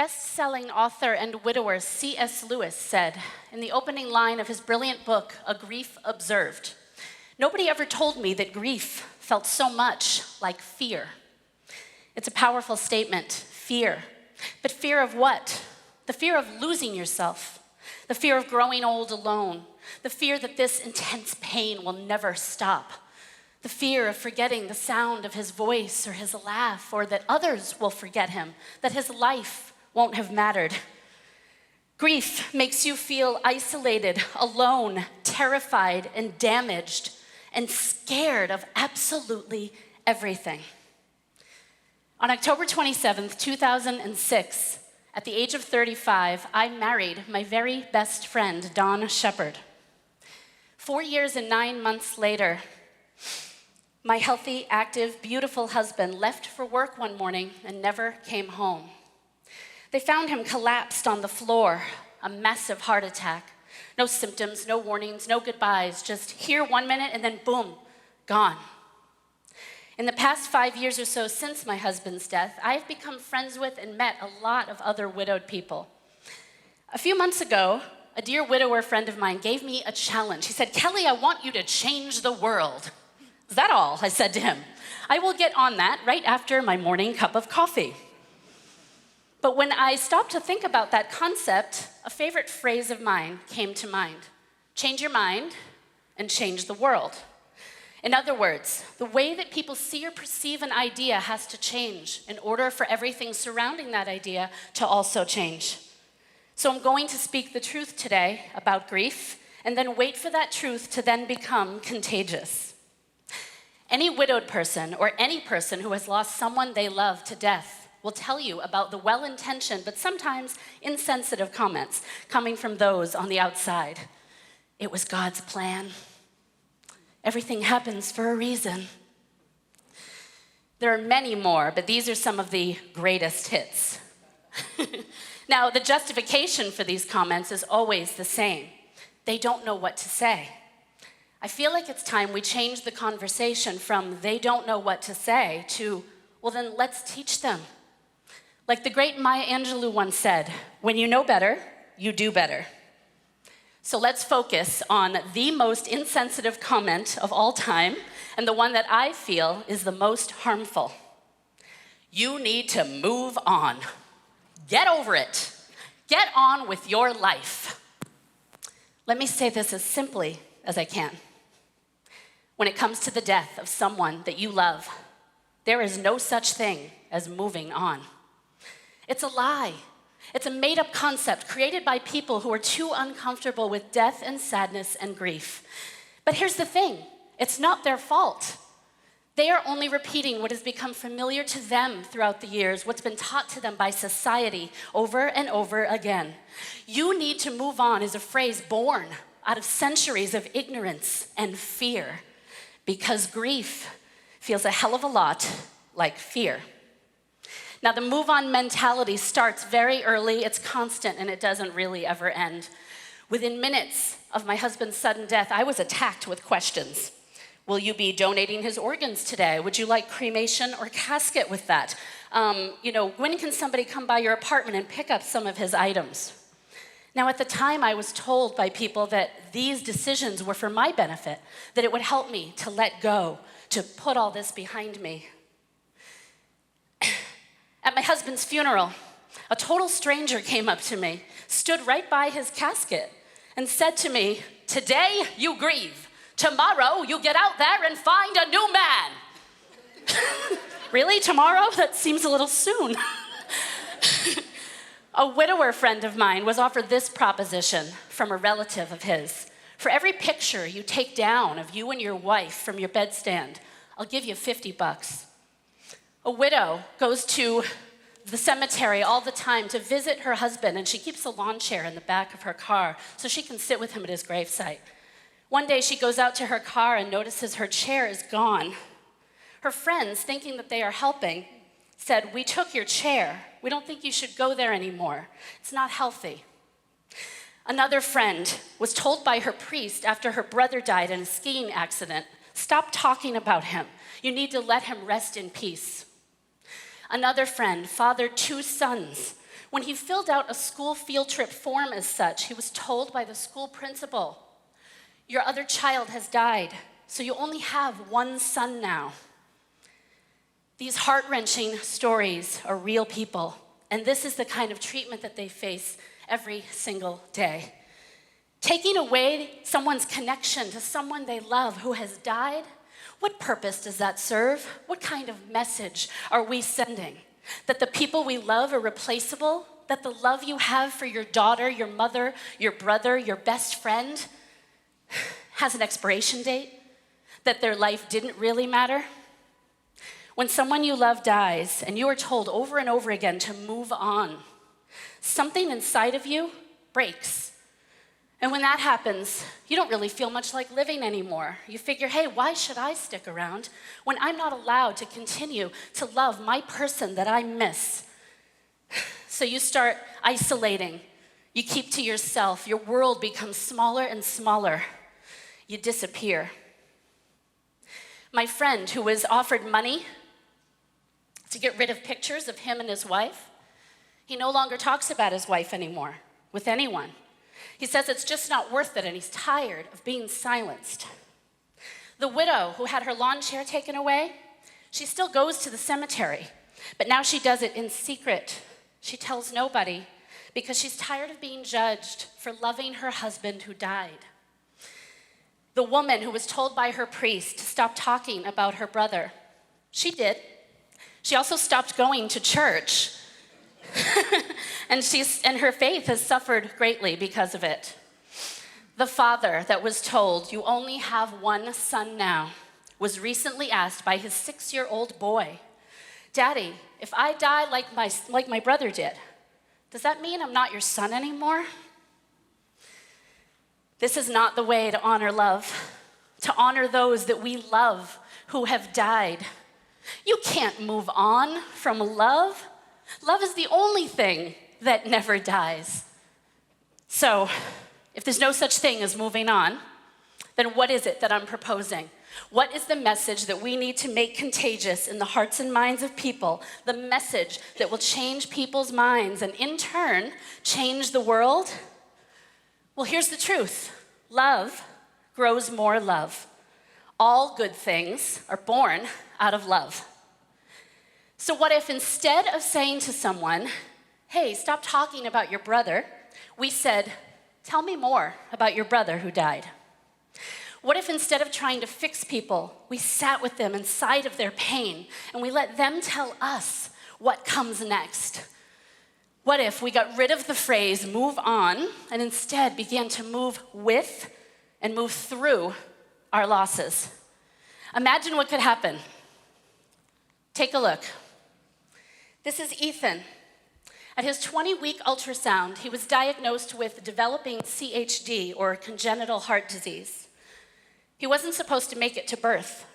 Best-selling author and widower C.S. Lewis said in the opening line of his brilliant book, A Grief Observed, "Nobody ever told me that grief felt so much like fear." It's a powerful statement, fear. But fear of what? The fear of losing yourself, the fear of growing old alone, the fear that this intense pain will never stop, the fear of forgetting the sound of his voice or his laugh, or that others will forget him, that his life won't have mattered. Grief makes you feel isolated, alone, terrified, and damaged, and scared of absolutely everything. On October 27th, 2006, at the age of 35, I married my very best friend, Dawn Shepard. 4 years and 9 months later, my healthy, active, beautiful husband left for work one morning and never came home. They found him collapsed on the floor, a massive heart attack. No symptoms, no warnings, no goodbyes, just here 1 minute and then boom, gone. In the past 5 years or so since my husband's death, I've become friends with and met a lot of other widowed people. A few months ago, a dear widower friend of mine gave me a challenge. He said, "Kelley, I want you to change the world." "Is that all?" I said to him. "I will get on that right after my morning cup of coffee." But when I stopped to think about that concept, a favorite phrase of mine came to mind. Change your mind and change the world. In other words, the way that people see or perceive an idea has to change in order for everything surrounding that idea to also change. So I'm going to speak the truth today about grief, and then wait for that truth to then become contagious. Any widowed person or any person who has lost someone they love to death will tell you about the well-intentioned but sometimes insensitive comments coming from those on the outside. It was God's plan. Everything happens for a reason. There are many more, but these are some of the greatest hits. Now, the justification for these comments is always the same. They don't know what to say. I feel like it's time we change the conversation from "they don't know what to say" to, "well, then let's teach them." Like the great Maya Angelou once said, "When you know better, you do better." So let's focus on the most insensitive comment of all time, and the one that I feel is the most harmful. You need to move on. Get over it. Get on with your life. Let me say this as simply as I can. When it comes to the death of someone that you love, there is no such thing as moving on. It's a lie. It's a made-up concept created by people who are too uncomfortable with death and sadness and grief. But here's the thing, it's not their fault. They are only repeating what has become familiar to them throughout the years, what's been taught to them by society over and over again. You need to move on is a phrase born out of centuries of ignorance and fear, because grief feels a hell of a lot like fear. Now, the move-on mentality starts very early, it's constant, and it doesn't really ever end. Within minutes of my husband's sudden death, I was attacked with questions. Will you be donating his organs today? Would you like cremation or casket with that? When can somebody come by your apartment and pick up some of his items? Now, at the time, I was told by people that these decisions were for my benefit, that it would help me to let go, to put all this behind me. At my husband's funeral, a total stranger came up to me, stood right by his casket, and said to me, "Today you grieve. Tomorrow you get out there and find a new man." Really? Tomorrow? That seems a little soon. A widower friend of mine was offered this proposition from a relative of his. "For every picture you take down of you and your wife from your bedstand, I'll give you $50. A widow goes to the cemetery all the time to visit her husband, and she keeps a lawn chair in the back of her car so she can sit with him at his gravesite. One day she goes out to her car and notices her chair is gone. Her friends, thinking that they are helping, said, "We took your chair. We don't think you should go there anymore. It's not healthy." Another friend was told by her priest after her brother died in a skiing accident, "Stop talking about him. You need to let him rest in peace." Another friend fathered 2 sons When he filled out a school field trip form as such, he was told by the school principal, "Your other child has died, so you only have one son now." These heart-wrenching stories are real people, and this is the kind of treatment that they face every single day. Taking away someone's connection to someone they love who has died, what purpose does that serve? What kind of message are we sending? That the people we love are replaceable? That the love you have for your daughter, your mother, your brother, your best friend has an expiration date? That their life didn't really matter? When someone you love dies and you are told over and over again to move on, something inside of you breaks. And when that happens, you don't really feel much like living anymore. You figure, hey, why should I stick around when I'm not allowed to continue to love my person that I miss? So you start isolating. You keep to yourself. Your world becomes smaller and smaller. You disappear. My friend who was offered money to get rid of pictures of him and his wife, he no longer talks about his wife anymore with anyone. He says it's just not worth it, and he's tired of being silenced. The widow who had her lawn chair taken away, she still goes to the cemetery, but now she does it in secret. She tells nobody because she's tired of being judged for loving her husband who died. The woman who was told by her priest to stop talking about her brother, she did. She also stopped going to church. and her faith has suffered greatly because of it. The father that was told, "You only have one son now," was recently asked by his 6-year-old boy, "Daddy, if I die like my brother did, does that mean I'm not your son anymore?" This is not the way to honor love, to honor those that we love who have died. You can't move on from love. Love is the only thing that never dies. So, if there's no such thing as moving on, then what is it that I'm proposing? What is the message that we need to make contagious in the hearts and minds of people? The message that will change people's minds and in turn, change the world? Well, here's the truth. Love grows more love. All good things are born out of love. So what if instead of saying to someone, "Hey, stop talking about your brother," we said, "Tell me more about your brother who died"? What if instead of trying to fix people, we sat with them inside of their pain and we let them tell us what comes next? What if we got rid of the phrase "move on" and instead began to move with and move through our losses? Imagine what could happen. Take a look. This is Ethan. At his 20-week ultrasound, he was diagnosed with developing CHD, or congenital heart disease. He wasn't supposed to make it to birth.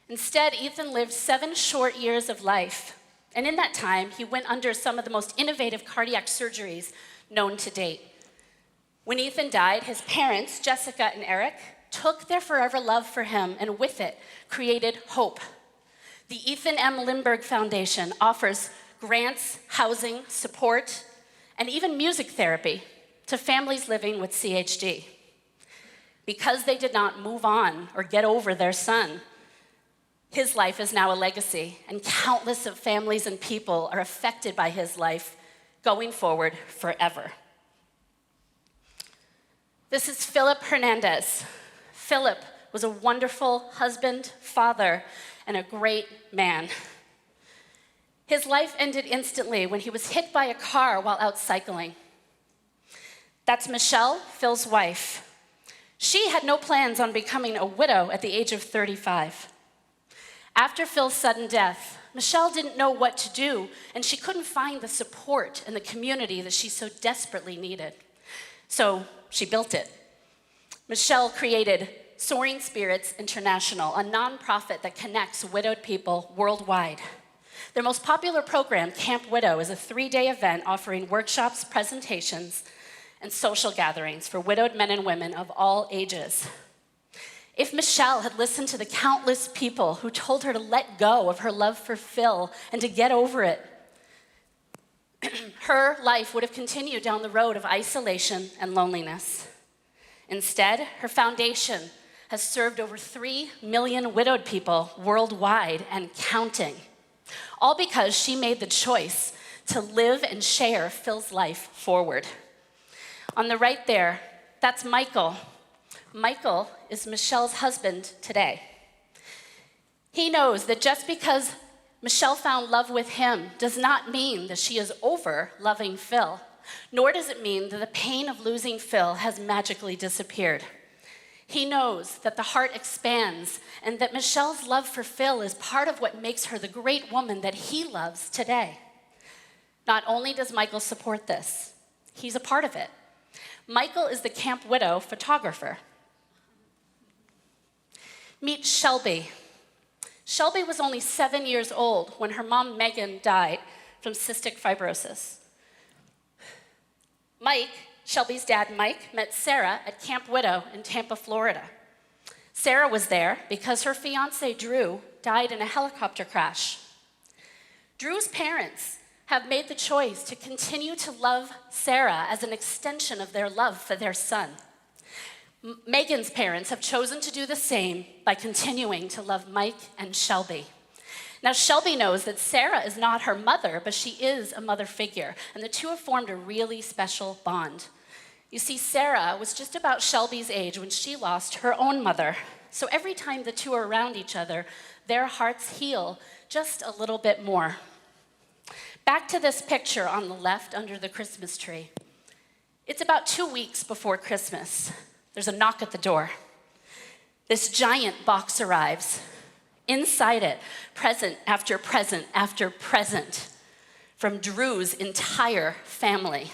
Instead, Ethan lived 7 short years of life. And in that time, he went under some of the most innovative cardiac surgeries known to date. When Ethan died, his parents, Jessica and Eric, took their forever love for him and with it created hope. The Ethan M. Lindbergh Foundation offers grants, housing, support, and even music therapy to families living with CHD. Because they did not move on or get over their son, his life is now a legacy, and countless of families and people are affected by his life going forward forever. This is Philip Hernandez. Philip was a wonderful husband, father, and a great man. His life ended instantly when he was hit by a car while out cycling. That's Michelle, Phil's wife. She had no plans on becoming a widow at the age of 35. After Phil's sudden death, Michelle didn't know what to do, and she couldn't find the support and the community that she so desperately needed. So she built it. Michelle created Soaring Spirits International, a nonprofit that connects widowed people worldwide. Their most popular program, Camp Widow, is a 3-day event offering workshops, presentations, and social gatherings for widowed men and women of all ages. If Michelle had listened to the countless people who told her to let go of her love for Phil and to get over it, her life would have continued down the road of isolation and loneliness. Instead, her foundation has served over 3 million widowed people worldwide and counting, all because she made the choice to live and share Phil's life forward. On the right there, that's Michael. Michael is Michelle's husband today. He knows that just because Michelle found love with him does not mean that she is over loving Phil, nor does it mean that the pain of losing Phil has magically disappeared. He knows that the heart expands and that Michelle's love for Phil is part of what makes her the great woman that he loves today. Not only does Michael support this, he's a part of it. Michael is the Camp Widow photographer. Meet Shelby. Shelby was only 7 years old when her mom, Megan, died from cystic fibrosis. Mike, Shelby's dad, Mike, met Sarah at Camp Widow in Tampa, Florida. Sarah was there because her fiancé, Drew, died in a helicopter crash. Drew's parents have made the choice to continue to love Sarah as an extension of their love for their son. Megan's parents have chosen to do the same by continuing to love Mike and Shelby. Now, Shelby knows that Sarah is not her mother, but she is a mother figure, and the two have formed a really special bond. You see, Sarah was just about Shelby's age when she lost her own mother. So every time the two are around each other, their hearts heal just a little bit more. Back to this picture on the left under the Christmas tree. It's about 2 weeks before Christmas. There's a knock at the door. This giant box arrives. Inside it, present after present after present from Drew's entire family.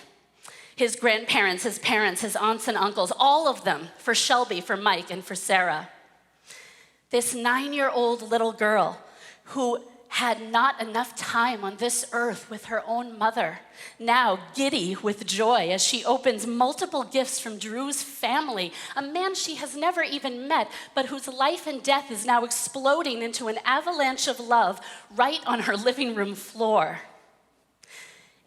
His grandparents, his parents, his aunts and uncles, all of them for Shelby, for Mike, and for Sarah. This 9-year-old little girl who had not enough time on this earth with her own mother, now giddy with joy as she opens multiple gifts from Drew's family, a man she has never even met, but whose life and death is now exploding into an avalanche of love right on her living room floor.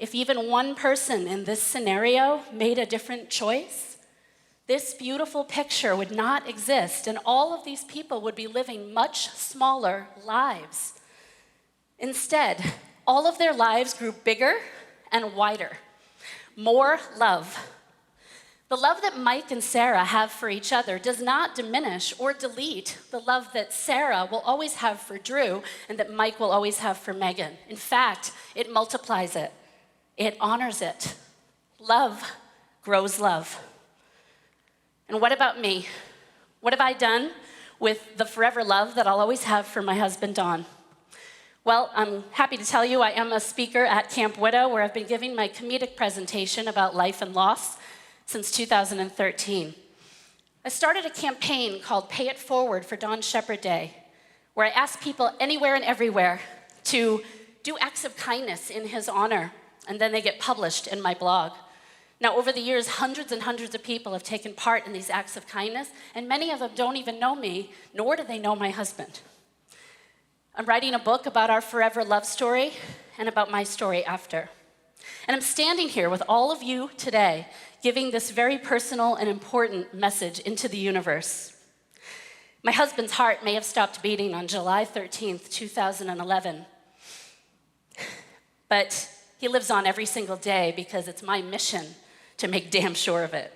If even one person in this scenario made a different choice, this beautiful picture would not exist, and all of these people would be living much smaller lives. Instead, all of their lives grew bigger and wider. More love. The love that Mike and Sarah have for each other does not diminish or delete the love that Sarah will always have for Drew and that Mike will always have for Megan. In fact, it multiplies it. It honors it. Love grows love. And what about me? What have I done with the forever love that I'll always have for my husband, Don? Well, I'm happy to tell you I am a speaker at Camp Widow, where I've been giving my comedic presentation about life and loss since 2013. I started a campaign called Pay It Forward for Don Shepherd Day, where I ask people anywhere and everywhere to do acts of kindness in his honor, and then they get published in my blog. Now, over the years, hundreds and hundreds of people have taken part in these acts of kindness, and many of them don't even know me, nor do they know my husband. I'm writing a book about our forever love story and about my story after. And I'm standing here with all of you today, giving this very personal and important message into the universe. My husband's heart may have stopped beating on July 13th, 2011, but he lives on every single day because it's my mission to make damn sure of it.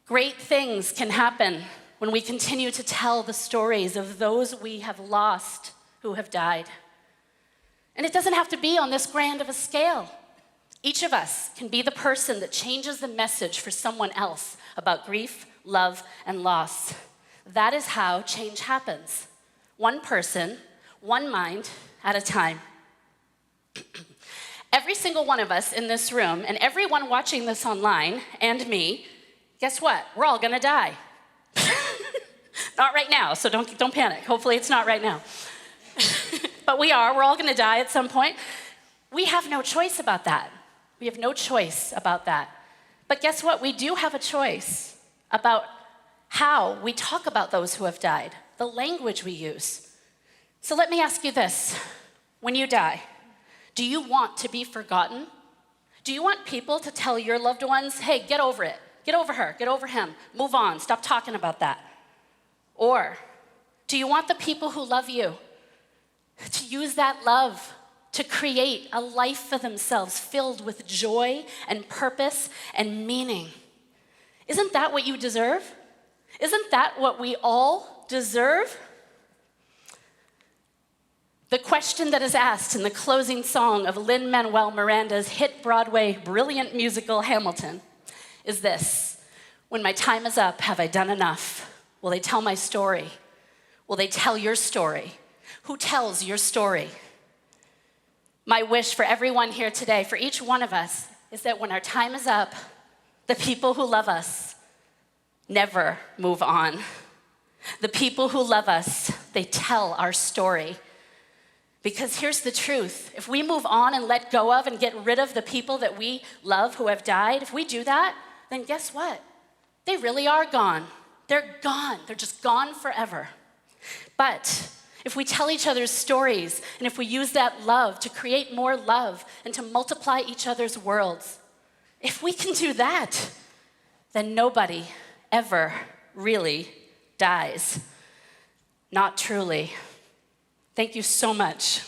Great things can happen when we continue to tell the stories of those we have lost who have died. And it doesn't have to be on this grand of a scale. Each of us can be the person that changes the message for someone else about grief, love, and loss. That is how change happens. One person, one mind at a time. Every single one of us in this room, and everyone watching this online, and me, guess what? We're all gonna die. Not right now, so don't panic. Hopefully it's not right now. But we're all gonna die at some point. We have no choice about that. We have no choice about that. But guess what? We do have a choice about how we talk about those who have died, the language we use. So let me ask you this. When you die, Do you want to be forgotten? Do you want people to tell your loved ones, hey, get over it, get over her, get over him, move on, stop talking about that? Or do you want the people who love you to use that love to create a life for themselves filled with joy and purpose and meaning? Isn't that what you deserve? Isn't that what we all deserve? The question that is asked in the closing song of Lin-Manuel Miranda's hit Broadway brilliant musical Hamilton is this: when my time is up, have I done enough? Will they tell my story? Will they tell your story? Who tells your story? My wish for everyone here today, for each one of us, is that when our time is up, the people who love us never move on. The people who love us, they tell our story. Because here's the truth. If we move on and let go of and get rid of the people that we love who have died, if we do that, then guess what? They really are gone. They're gone. They're just gone forever. But if we tell each other's stories, and if we use that love to create more love and to multiply each other's worlds, if we can do that, then nobody ever really dies. Not truly. Thank you so much.